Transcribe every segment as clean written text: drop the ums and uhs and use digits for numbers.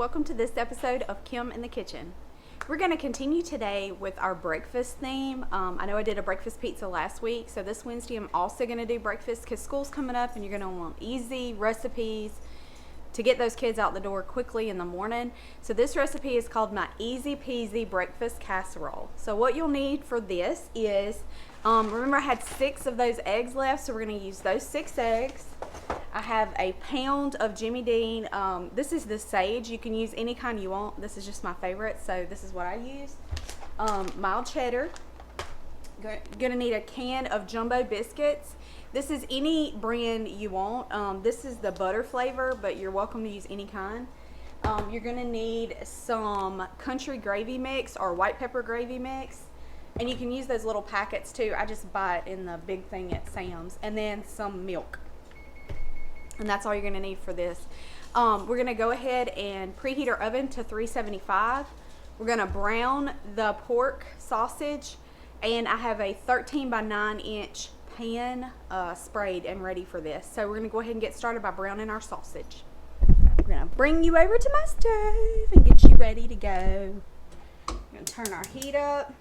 welcome to this episode of Kim in the Kitchen. We're going to continue today with our breakfast theme. I know I did a breakfast pizza last week, so this Wednesday I'm also going to do breakfast because school's coming up and you're going to want easy recipes to get those kids out the door quickly in the morning. So this recipe is called my Easy Peasy Breakfast Casserole. So what you'll need for this is, remember I had 6 of those eggs left, so we're going to use those 6 eggs. I have a pound of Jimmy Dean. This is the sage. You can use any kind you want. This is just my favorite, so this is what I use. Mild cheddar. Gonna need a can of jumbo biscuits. This is any brand you want. This is the butter flavor, but you're welcome to use any kind. You're gonna need some country gravy mix or white pepper gravy mix. And you can use those little packets too. I just buy it in the big thing at Sam's. And then some milk. And that's all you're going to need for this. We're going to go ahead and preheat our oven to 375. We're going to brown the pork sausage, and I have a 13 by 9 inch pan sprayed and ready for this. So we're going to go ahead and get started by browning our sausage. We're going to bring you over to my stove and get you ready to go. We're going to turn our heat up.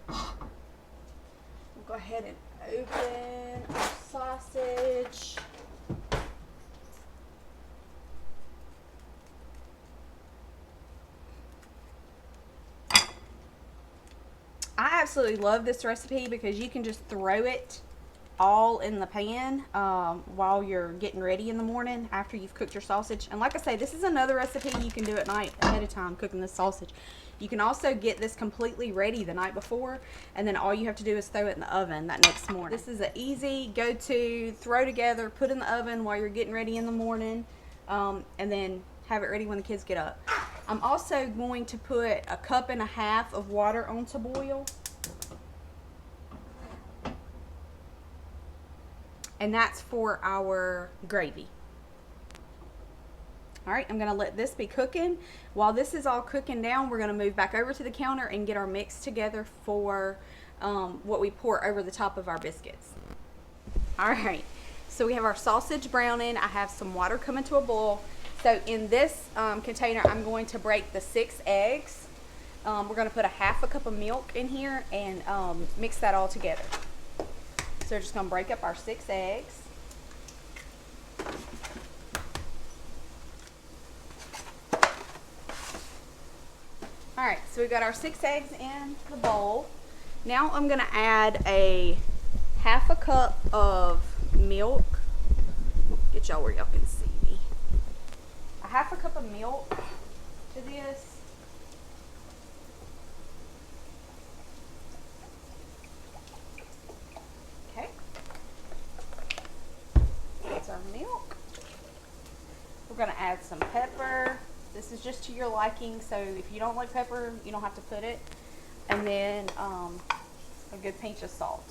We'll go ahead and open our sausage. I absolutely love this recipe because you can just throw it all in the pan while you're getting ready in the morning after you've cooked your sausage. And like I say, this is another recipe you can do at night ahead of time cooking this sausage. You can also get this completely ready the night before, and then all you have to do is throw it in the oven that next morning. This is an easy go-to, throw together, put in the oven while you're getting ready in the morning, and then have it ready when the kids get up. I'm also going to put a 1.5 cups of water on to boil. And that's for our gravy. All right, I'm gonna let this be cooking. While this is all cooking down, we're gonna move back over to the counter and get our mix together for what we pour over the top of our biscuits. All right, so we have our sausage browning. I have some water coming to a boil. So in this container, I'm going to break the 6 eggs. We're gonna put a 1/2 cup of milk in here and mix that all together. So we're just gonna break up our 6 eggs. All right, so we've got our 6 eggs in the bowl. Now I'm gonna add a 1/2 cup of milk. Get y'all where y'all can see me. A 1/2 cup of milk to this. Okay. That's our milk. We're gonna add some pepper. This is just to your liking, so if you don't like pepper, you don't have to put it. And then a good pinch of salt.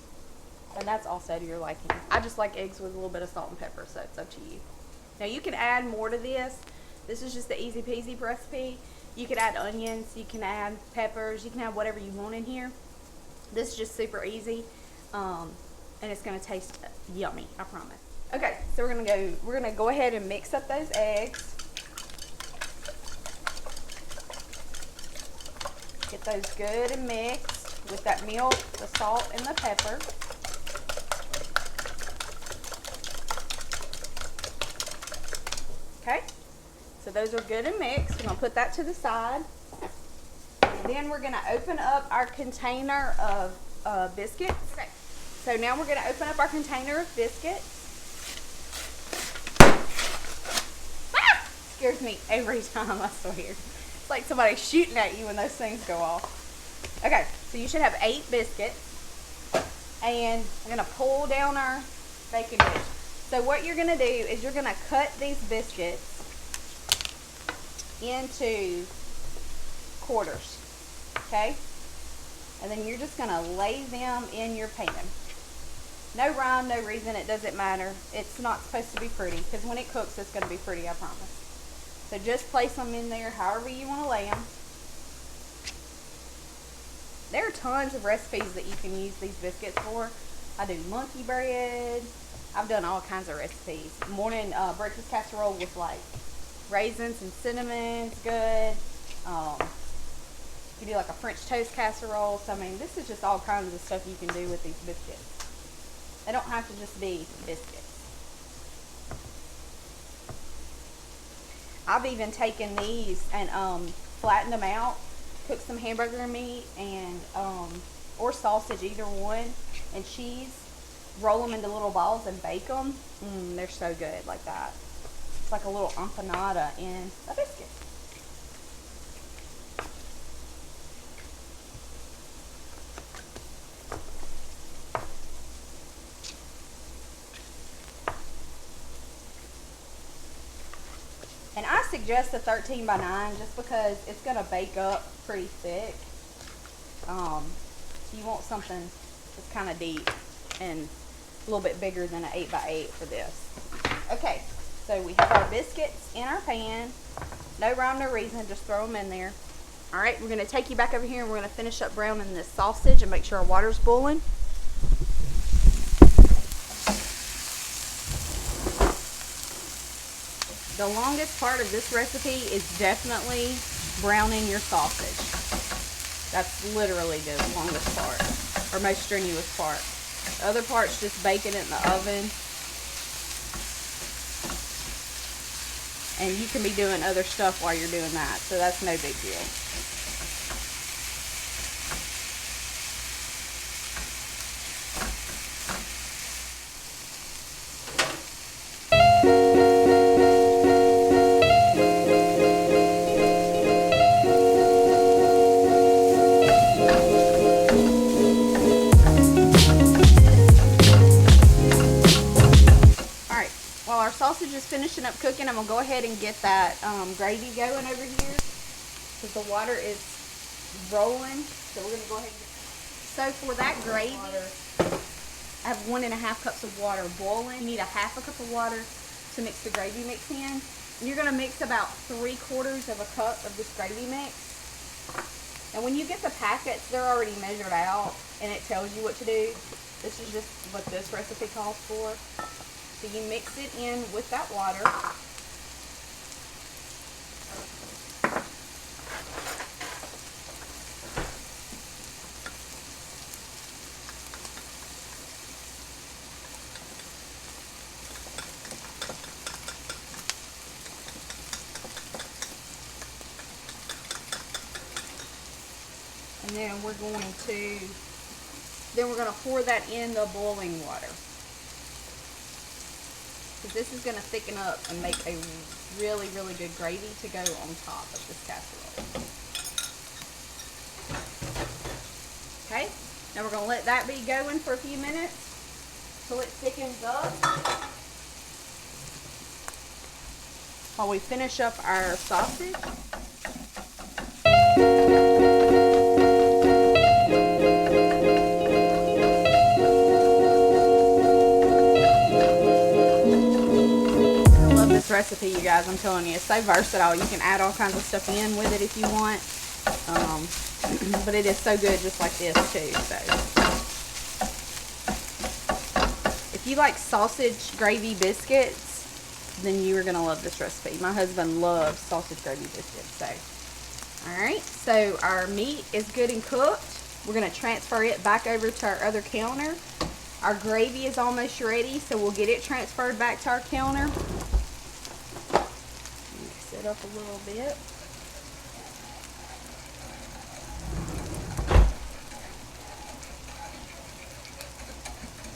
And that's also to your liking. I just like eggs with a little bit of salt and pepper, so it's up to you. Now you can add more to this. This is just the easy peasy recipe. You could add onions, you can add peppers, you can add whatever you want in here. This is just super easy, and it's gonna taste yummy, I promise. Okay, so we're gonna go ahead and mix up those eggs. Get those good and mixed with that milk, the salt, and the pepper. Okay, so those are good and mixed. We're gonna put that to the side. Then we're gonna open up our container of biscuits. Okay, so now we're gonna open up our container of biscuits. Ah! Scares me every time, I swear. Like somebody shooting at you when those things go off. Okay, so you should have 8 biscuits, and I'm gonna pull down our baking dish. So what you're gonna do is you're gonna cut these biscuits into quarters, okay? And then you're just gonna lay them in your pan. No rhyme, no reason, it doesn't matter. It's not supposed to be pretty, because when it cooks, it's gonna be pretty, I promise. So just place them in there however you want to lay them. There are tons of recipes that you can use these biscuits for. I do monkey bread. I've done all kinds of recipes. Morning breakfast casserole with like Raisins and cinnamon's good. You do like a French toast casserole. So I mean, this is just all kinds of stuff you can do with these biscuits. They don't have to just be biscuits. I've even taken these and flattened them out, cooked some hamburger meat and or sausage, either one, and cheese. Roll them into little balls and bake them. They're so good like that. It's like a little empanada in a biscuit. And I suggest a 13 by 9 just because it's going to bake up pretty thick. So you want something that's kind of deep and a little bit bigger than an 8 by 8 for this. Okay, so we have our biscuits in our pan. No rhyme, no reason, just throw them in there. All right, we're going to take you back over here and we're going to finish up browning this sausage and make sure our water's boiling. The longest part of this recipe is definitely browning your sausage. That's literally the longest part, or most strenuous part. The other part's just baking it in the oven. And you can be doing other stuff while you're doing that, so that's no big deal. Sausage is finishing up cooking. I'm gonna go ahead and get that gravy going over here because the water is rolling. So we're gonna go ahead and get that. So for that gravy, I have 1.5 cups of water boiling. You need a half a cup of water to mix the gravy mix in. And you're gonna mix about 3/4 of a cup of this gravy mix. And when you get the packets, they're already measured out and it tells you what to do. This is just what this recipe calls for. So you mix it in with that water. And then we're going to pour that in the boiling water. Because this is going to thicken up and make a really, really good gravy to go on top of this casserole. Okay, now we're going to let that be going for a few minutes till it thickens up. While we finish up our sausage. Recipe, you guys, I'm telling you, it's so versatile. You can add all kinds of stuff in with it if you want, but it is so good just like this too. So if you like sausage gravy biscuits, then you are gonna love this recipe. My husband loves sausage gravy biscuits. So all right, so our meat is good and cooked. We're gonna transfer it back over to our other counter. Our gravy is almost ready, so we'll get it transferred back to our counter. It up a little bit.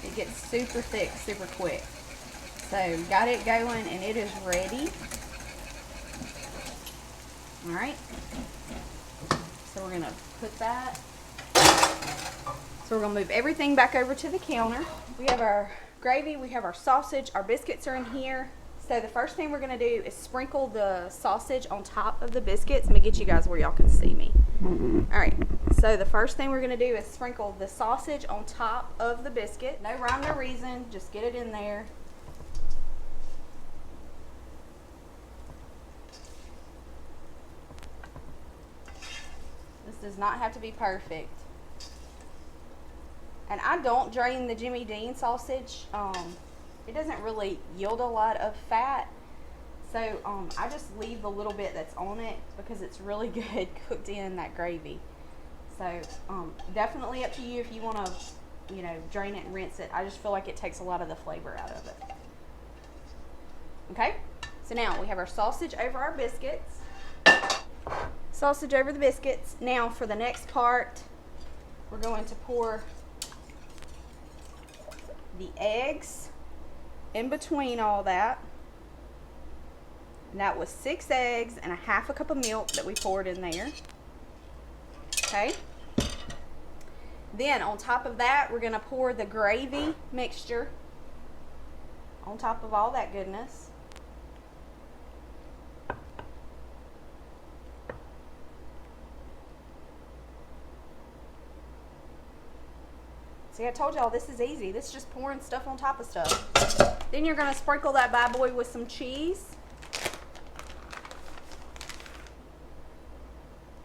It gets super thick super quick. So got it going and it is ready. All right, so we're gonna put that, so we're gonna move everything back over to the counter. We have our gravy, we have our sausage, our biscuits are in here. So the first thing we're going to do is sprinkle the sausage on top of the biscuits. Let me get you guys where y'all can see me. All right, so the first thing we're going to do is sprinkle the sausage on top of the biscuit. No rhyme, no reason, just get it in there. This does not have to be perfect. And I don't drain the Jimmy Dean sausage. It doesn't really yield a lot of fat, So I just leave the little bit that's on it because it's really good cooked in that gravy. So definitely up to you if you want to, you know, drain it and rinse it. I just feel like it takes a lot of the flavor out of it. Okay, so now we have our sausage over our biscuits. Sausage over the biscuits. Now for the next part, we're going to pour the eggs in between all that. And that was 6 eggs and a half a cup of milk that we poured in there. Okay. Then on top of that, we're going to pour the gravy mixture on top of all that goodness. See, I told y'all this is easy. This is just pouring stuff on top of stuff. Then you're going to sprinkle that bad boy with some cheese.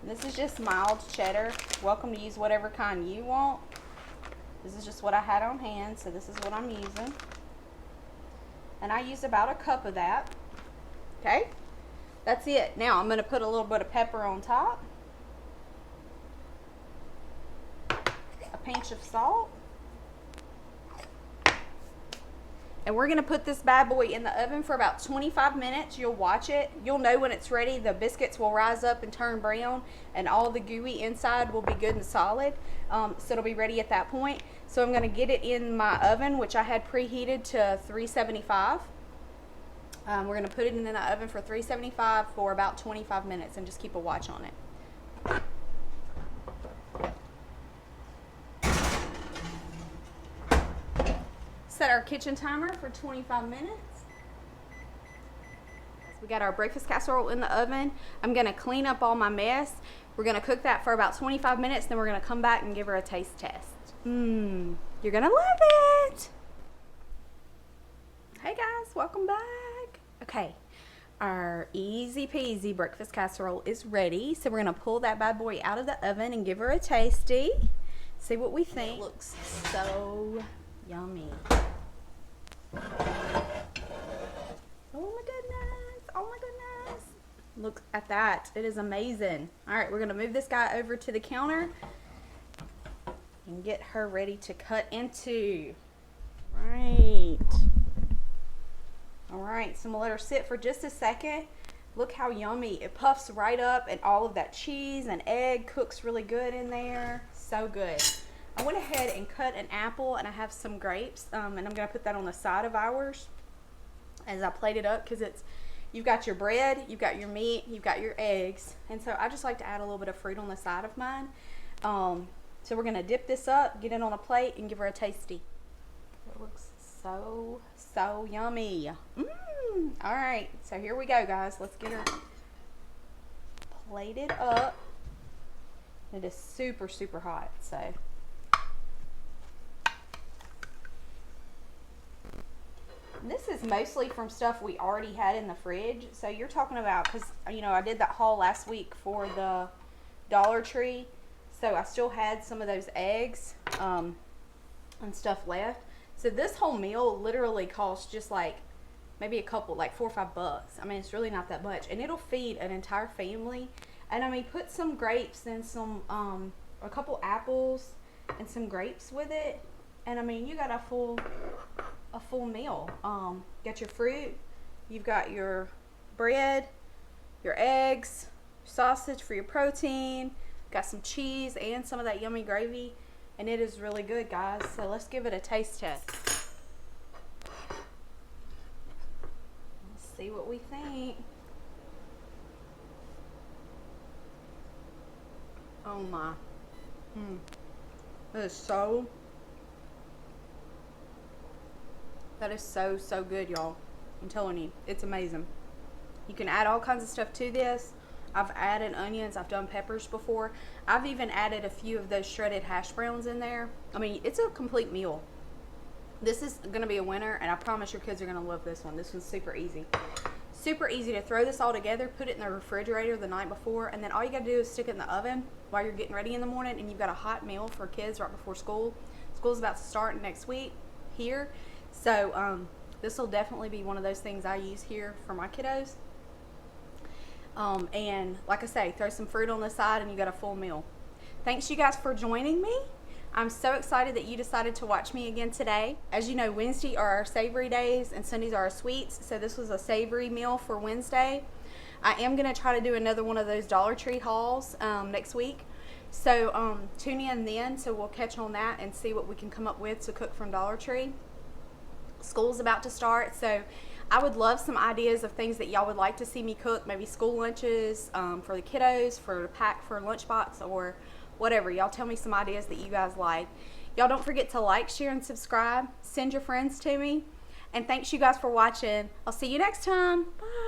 This is just mild cheddar. Welcome to use whatever kind you want. This is just what I had on hand, so this is what I'm using. And I used about a cup of that. Okay? That's it. Now I'm going to put a little bit of pepper on top. A pinch of salt. And we're going to put this bad boy in the oven for about 25 minutes. You'll watch it. You'll know when it's ready. The biscuits will rise up and turn brown, and all the gooey inside will be good and solid. So it'll be ready at that point. So I'm going to get it in my oven, which I had preheated to 375. We're going to put it in the oven for 375 for about 25 minutes and just keep a watch on it. Set our kitchen timer for 25 minutes. We got our breakfast casserole in the oven. I'm gonna clean up all my mess. We're gonna cook that for about 25 minutes, then we're gonna come back and give her a taste test. You're gonna love it. Hey guys, welcome back. Okay, our easy peasy breakfast casserole is ready. So we're gonna pull that bad boy out of the oven and give her a tasty. See what we think. It looks so yummy. Oh my goodness. Oh my goodness. Look at that. It is amazing. All right, we're going to move this guy over to the counter and get her ready to cut into. Right. All right, so I'm going to let her sit for just a second. Look how yummy. It puffs right up, and all of that cheese and egg cooks really good in there. So good. I went ahead and cut an apple, and I have some grapes, and I'm going to put that on the side of ours as I plate it up, because you've got your bread, you've got your meat, you've got your eggs, and so I just like to add a little bit of fruit on the side of mine. So we're going to dip this up, get it on a plate, and give her a tasty. It looks so yummy. All right, so here we go, guys. Let's get her plated up. It is super hot, so. This is mostly from stuff we already had in the fridge. So you're talking about, because, you know, I did that haul last week for the Dollar Tree. So I still had some of those eggs and stuff left. So this whole meal literally costs just like maybe a couple, like $4 or $5. I mean, it's really not that much. And it'll feed an entire family. And I mean, put some grapes and some, a couple apples and some grapes with it. And I mean, you got a full meal. Got your fruit, you've got your bread, your eggs, sausage for your protein, got some cheese and some of that yummy gravy, and it is really good, guys. So let's give it a taste test. Let's see what we think. Oh my. That is so good, y'all. I'm telling you, it's amazing. You can add all kinds of stuff to this. I've added onions, I've done peppers before. I've even added a few of those shredded hash browns in there. I mean, it's a complete meal. This is gonna be a winner, and I promise your kids are gonna love this one. This one's super easy. Super easy to throw this all together, put it in the refrigerator the night before, and then all you gotta do is stick it in the oven while you're getting ready in the morning, and you've got a hot meal for kids right before school. School's about to start next week here. So This will definitely be one of those things I use here for my kiddos. And like I say, throw some fruit on the side and you got a full meal. Thanks you guys for joining me. I'm so excited that you decided to watch me again today. As you know, Wednesday are our savory days and Sundays are our sweets. So this was a savory meal for Wednesday. I am going to try to do another one of those Dollar Tree hauls next week. So tune in then, so we'll catch on that and see what we can come up with to cook from Dollar Tree. School's about to start, so I would love some ideas of things that y'all would like to see me cook, maybe school lunches for the kiddos, for pack for lunchbox, or whatever. Y'all tell me some ideas that you guys like. Y'all don't forget to like, share, and subscribe. Send your friends to me. And thanks you guys for watching. I'll see you next time. Bye.